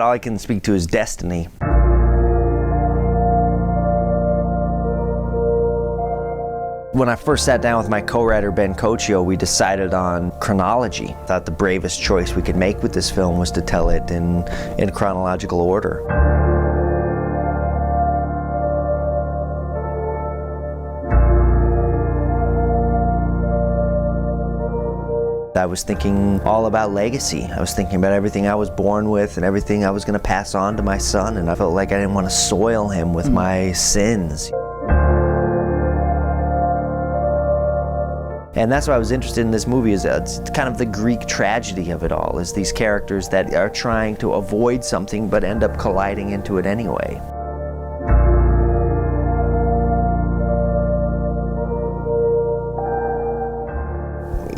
All I can speak to is destiny. When I first sat down with my co-writer Ben Cochio, we decided on chronology. I thought the bravest choice we could make with this film was to tell it in chronological order. I was thinking all about legacy. I was thinking about everything I was born with and everything I was going to pass on to my son, and I felt like I didn't want to soil him with my sins. And that's why I was interested in this movie, is it's kind of the Greek tragedy of it all, is these characters that are trying to avoid something but end up colliding into it anyway.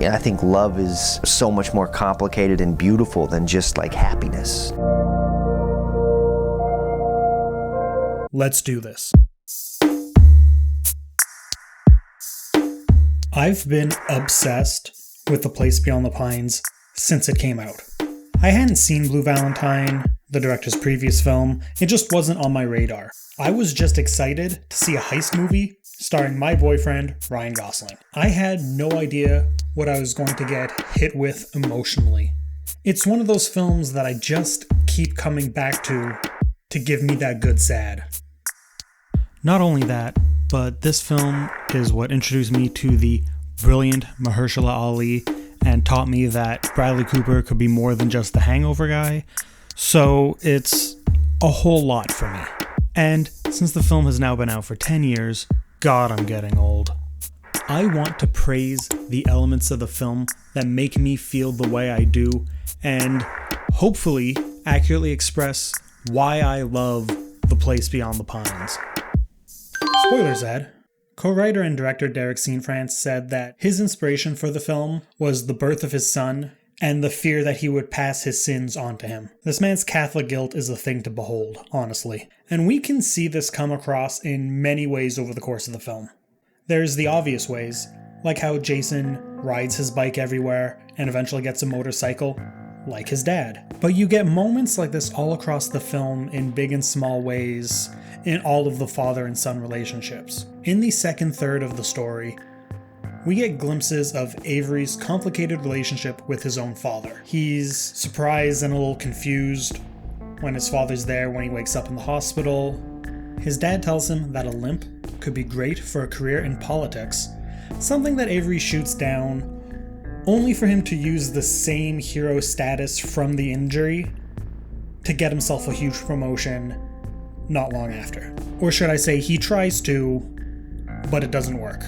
I think love is so much more complicated and beautiful than just like happiness. Let's do this. I've been obsessed with The Place Beyond the Pines since it came out. I hadn't seen Blue Valentine, the director's previous film. It just wasn't on my radar. I was just excited to see a heist movie starring my boyfriend, Ryan Gosling. I had no idea what I was going to get hit with emotionally. It's one of those films that I just keep coming back to give me that good sad. Not only that, but this film is what introduced me to the brilliant Mahershala Ali and taught me that Bradley Cooper could be more than just the Hangover guy. So it's a whole lot for me. And since the film has now been out for 10 years, God, I'm getting old. I want to praise the elements of the film that make me feel the way I do, and hopefully accurately express why I love The Place Beyond the Pines. Spoilers, Ed. Co-writer and director Derek Cianfrance said that his inspiration for the film was the birth of his son and the fear that he would pass his sins on to him. This man's Catholic guilt is a thing to behold, honestly. And we can see this come across in many ways over the course of the film. There's the obvious ways, like how Jason rides his bike everywhere and eventually gets a motorcycle, like his dad. But you get moments like this all across the film in big and small ways in all of the father and son relationships. In the second third of the story, we get glimpses of Avery's complicated relationship with his own father. He's surprised and a little confused when his father's there when he wakes up in the hospital. His dad tells him that a limp could be great for a career in politics, something that Avery shoots down, only for him to use the same hero status from the injury to get himself a huge promotion not long after. Or should I say, he tries to, but it doesn't work.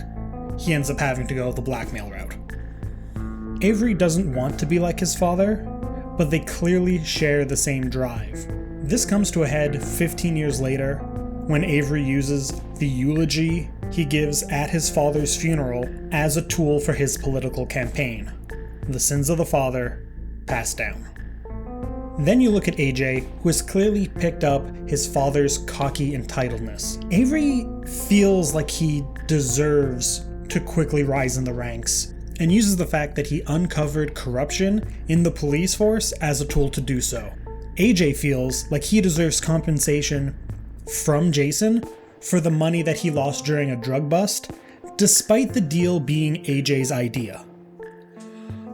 He ends up having to go the blackmail route. Avery doesn't want to be like his father, but they clearly share the same drive. This comes to a head 15 years later when Avery uses the eulogy he gives at his father's funeral as a tool for his political campaign. The sins of the father passed down. Then you look at AJ, who has clearly picked up his father's cocky entitledness. Avery feels like he deserves to quickly rise in the ranks, and uses the fact that he uncovered corruption in the police force as a tool to do so. AJ feels like he deserves compensation from Jason for the money that he lost during a drug bust, despite the deal being AJ's idea.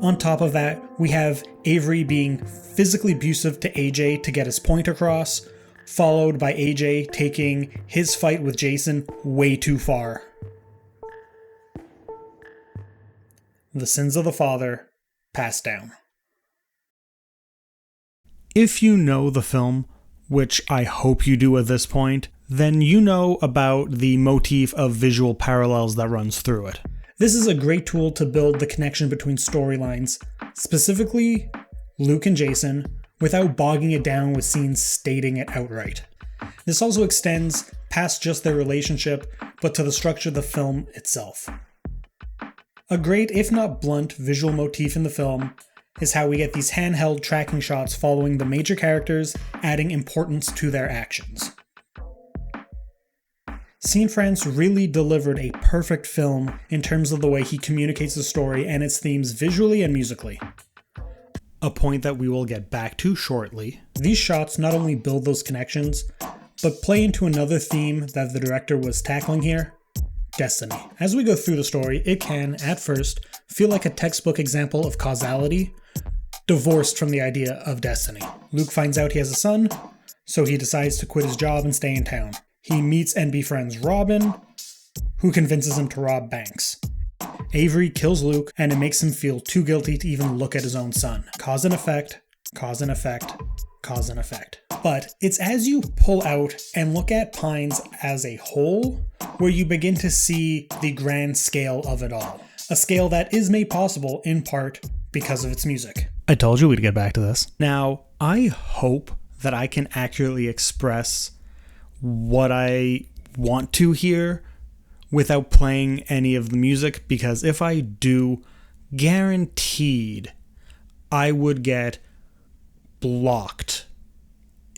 On top of that, we have Avery being physically abusive to AJ to get his point across, followed by AJ taking his fight with Jason way too far. The sins of the father passed down. If you know the film, which I hope you do at this point, then you know about the motif of visual parallels that runs through it. This is a great tool to build the connection between storylines, specifically Luke and Jason, without bogging it down with scenes stating it outright. This also extends past just their relationship, but to the structure of the film itself. A great, if not blunt, visual motif in the film is how we get these handheld tracking shots following the major characters, adding importance to their actions. Cianfrance really delivered a perfect film in terms of the way he communicates the story and its themes visually and musically. a point that we will get back to shortly. These shots not only build those connections, but play into another theme that the director was tackling here: destiny. As we go through the story, it can, at first, feel like a textbook example of causality, divorced from the idea of destiny. Luke finds out he has a son, so he decides to quit his job and stay in town. He meets and befriends Robin, who convinces him to rob banks. Avery kills Luke, and it makes him feel too guilty to even look at his own son. Cause and effect, cause and effect, cause and effect. But it's as you pull out and look at Pines as a whole where you begin to see the grand scale of it all. A scale that is made possible in part because of its music. I told you we'd get back to this. Now, I hope that I can accurately express what I want to hear without playing any of the music, because if I do, guaranteed I would get blocked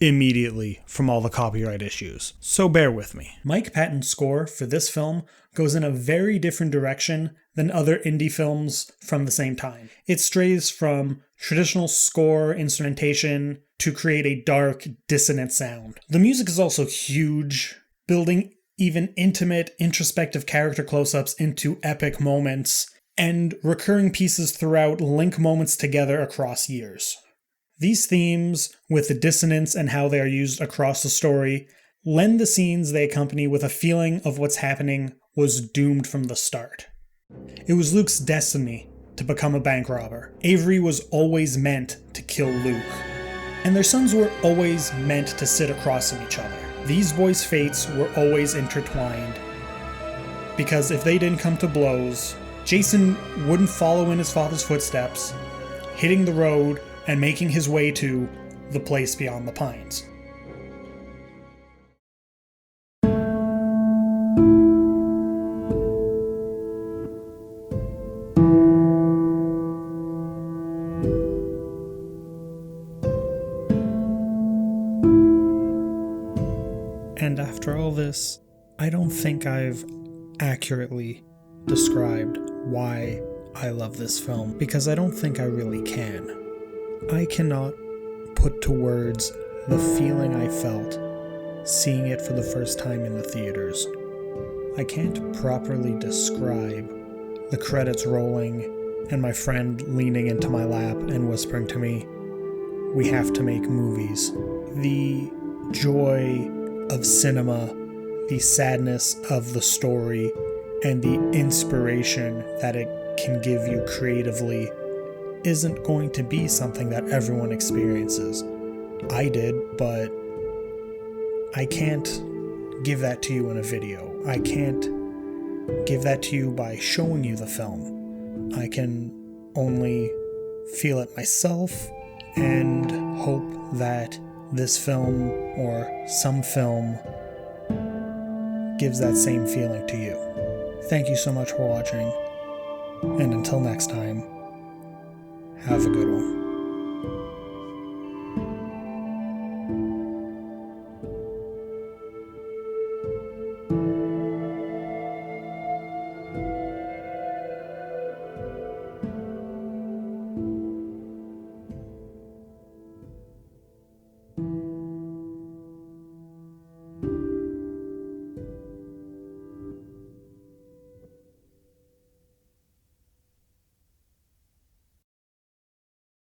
immediately from all the copyright issues. So bear with me. Mike Patton's score for this film goes in a very different direction than other indie films from the same time. It strays from traditional score instrumentation to create a dark, dissonant sound. The music is also huge, building even intimate, introspective character close-ups into epic moments, and recurring pieces throughout link moments together across years. These themes, with the dissonance and how they are used across the story, lend the scenes they accompany with a feeling of what's happening was doomed from the start. It was Luke's destiny to become a bank robber. Avery was always meant to kill Luke, and their sons were always meant to sit across from each other. These boys' fates were always intertwined, because if they didn't come to blows, Jason wouldn't follow in his father's footsteps, hitting the road and making his way to the place beyond the pines. And after all this, I don't think I've accurately described why I love this film, because I don't think I really can. I cannot put to words the feeling I felt seeing it for the first time in the theaters. I can't properly describe the credits rolling and my friend leaning into my lap and whispering to me, "We have to make movies." The joy of cinema, the sadness of the story, and the inspiration that it can give you creatively isn't going to be something that everyone experiences. I did, but I can't give that to you in a video. I can't give that to you by showing you the film. I can only feel it myself and hope that this film or some film gives that same feeling to you. Thank you so much for watching, and until next time, have a good one.